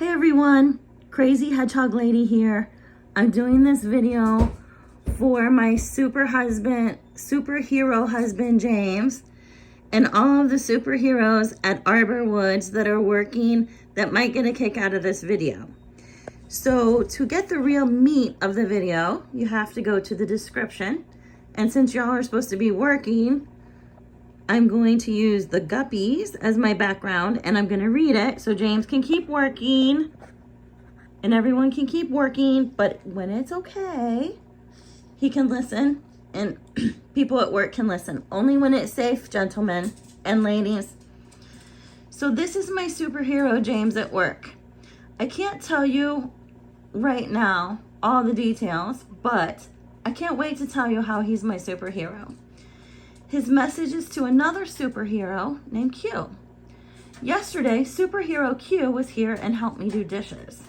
Hey everyone, Crazy Hedgehog Lady here. I'm doing this video for my superhero husband, James, and all of the superheroes at Arbor Woods that are working that might get a kick out of this video. So to get the real meat of the video, you have to go to the description. And since y'all are supposed to be working, I'm going to use the guppies as my background and I'm going to read it so James can keep working and everyone can keep working, but when it's okay, he can listen and people at work can listen. Only when it's safe, gentlemen and ladies. So this is my superhero James at work. I can't tell you right now all the details, but I can't wait to tell you how he's my superhero. His message is to another superhero named Q. Yesterday, superhero Q was here and helped me do dishes.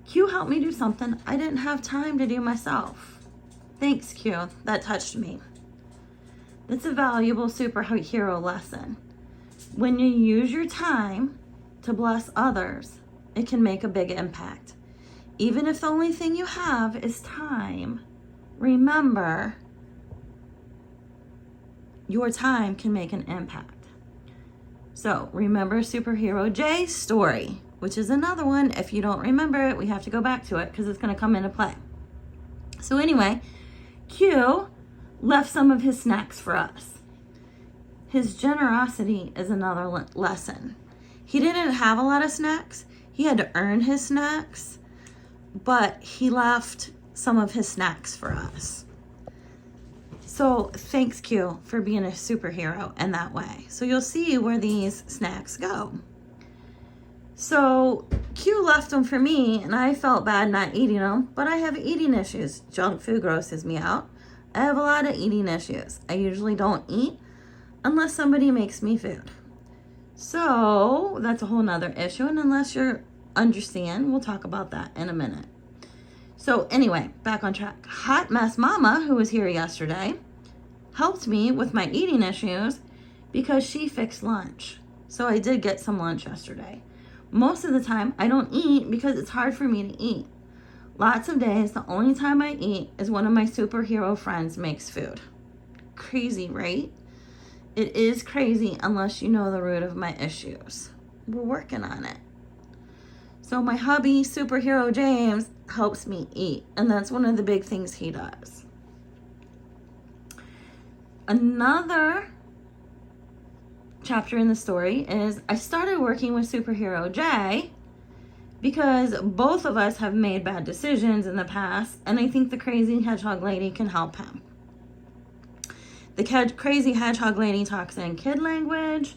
Q helped me do something I didn't have time to do myself. Thanks, Q. That touched me. It's a valuable superhero lesson. When you use your time to bless others, it can make a big impact. Even if the only thing you have is time, remember, your time can make an impact. So remember superhero J's story, which is another one. If you don't remember it, we have to go back to it because it's going to come into play. So anyway, Q left some of his snacks for us. His generosity is another lesson. He didn't have a lot of snacks. He had to earn his snacks, but he left some of his snacks for us. So thanks, Q, for being a superhero in that way. So you'll see where these snacks go. So Q left them for me, and I felt bad not eating them, but I have eating issues. Junk food grosses me out. I have a lot of eating issues. I usually don't eat unless somebody makes me food. So that's a whole nother issue, and unless you understand, we'll talk about that in a minute. So anyway, back on track. Hot Mess Mama, who was here yesterday, helped me with my eating issues because she fixed lunch. So I did get some lunch yesterday. Most of the time, I don't eat because it's hard for me to eat. Lots of days, the only time I eat is one of my superhero friends makes food. Crazy, right? It is crazy unless you know the root of my issues. We're working on it. So my hubby, superhero James, helps me eat, and that's one of the big things he does. Another chapter in the story is I started working with superhero Jay because both of us have made bad decisions in the past, and I think the Crazy Hedgehog Lady can help him. The Crazy Hedgehog Lady talks in kid language,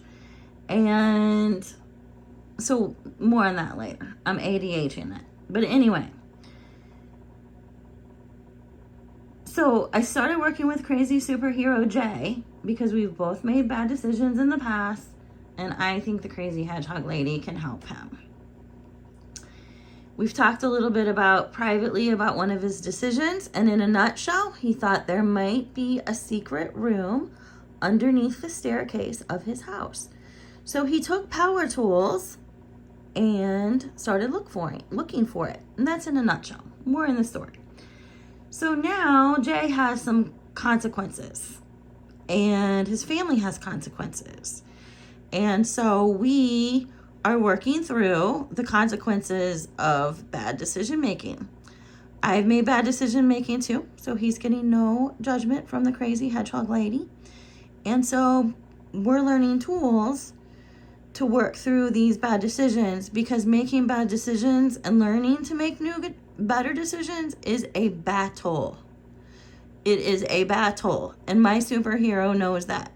and so more on that later. I'm ADHing it. But anyway, so I started working with Crazy Superhero Jay because we've both made bad decisions in the past, and I think the Crazy Hedgehog Lady can help him. We've talked a little bit privately about one of his decisions, and in a nutshell, he thought there might be a secret room underneath the staircase of his house. So he took power tools and started looking for it. And that's in a nutshell. More in the story. So now Jay has some consequences, and his family has consequences. And so we are working through the consequences of bad decision making. I've made bad decision making too, so he's getting no judgment from the Crazy Hedgehog Lady. And so we're learning tools to work through these bad decisions, because making bad decisions and learning to make better decisions is a battle. It is a battle, and my superhero knows that.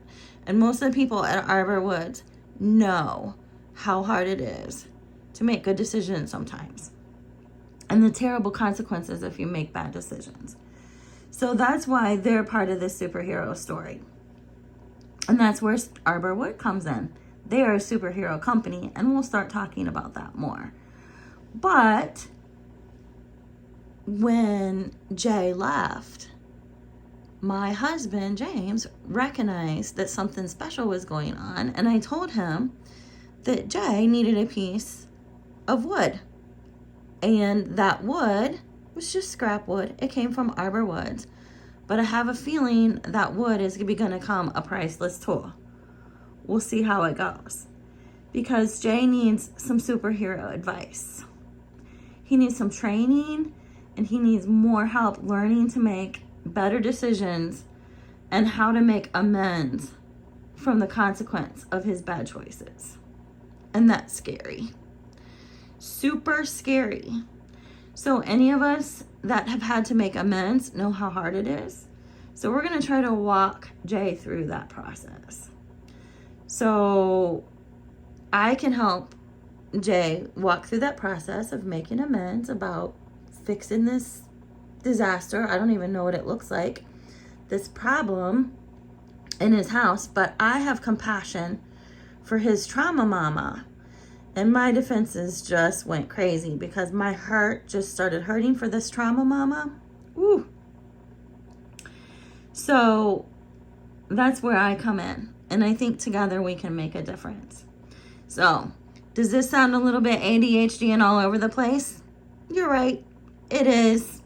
And most of the people at Arbor Woods know how hard it is to make good decisions sometimes, and the terrible consequences if you make bad decisions. So that's why they're part of this superhero story. And that's where Arbor Wood comes in. They are a superhero company, and we'll start talking about that more. But when Jay left, my husband, James, recognized that something special was going on, and I told him that Jay needed a piece of wood. And that wood was just scrap wood. It came from Arbor Woods. But I have a feeling that wood is going to come a priceless tool. We'll see how it goes. Because Jay needs some superhero advice. He needs some training, and he needs more help learning to make better decisions and how to make amends from the consequence of his bad choices. And that's scary. Super scary. So any of us that have had to make amends know how hard it is. So we're going to try to walk Jay through that process. So I can help Jay walk through that process of making amends about fixing this disaster. I don't even know what it looks like, this problem in his house, but I have compassion for his trauma mama. And my defenses just went crazy because my heart just started hurting for this trauma mama. Ooh. So that's where I come in. And I think together we can make a difference. So, does this sound a little bit ADHD and all over the place? You're right. It is.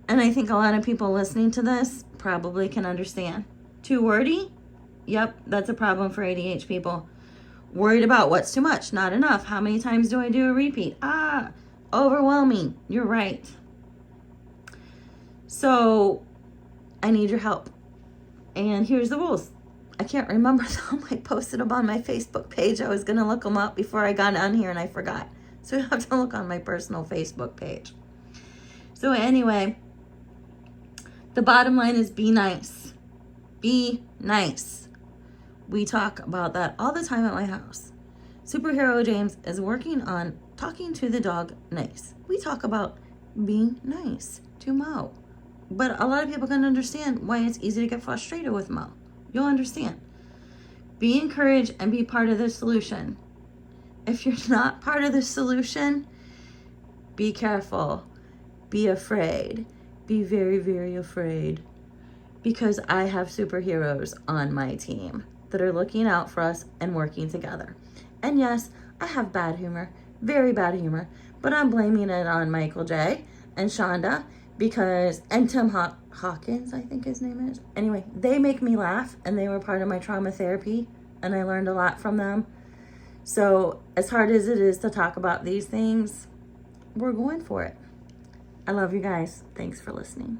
And I think a lot of people listening to this probably can understand. Too wordy? Yep, that's a problem for ADHD people. Worried about what's too much, not enough. How many times do I do a repeat? Overwhelming. You're right. So, I need your help. And here's the rules. I can't remember them. I posted them on my Facebook page. I was going to look them up before I got on here and I forgot. So you have to look on my personal Facebook page. So anyway, the bottom line is be nice. Be nice. We talk about that all the time at my house. Superhero James is working on talking to the dog nice. We talk about being nice to Mo. But a lot of people can understand why it's easy to get frustrated with Mo. You'll understand. Be encouraged and be part of the solution. If you're not part of the solution, be careful. Be afraid. Be very, very afraid. Because I have superheroes on my team that are looking out for us and working together. And yes, I have bad humor, very bad humor, but I'm blaming it on Michael J. and Shonda and Tim Hawkins, I think his name is. Anyway, they make me laugh, and they were part of my trauma therapy, and I learned a lot from them. So as hard as it is to talk about these things, we're going for it. I love you guys. Thanks for listening.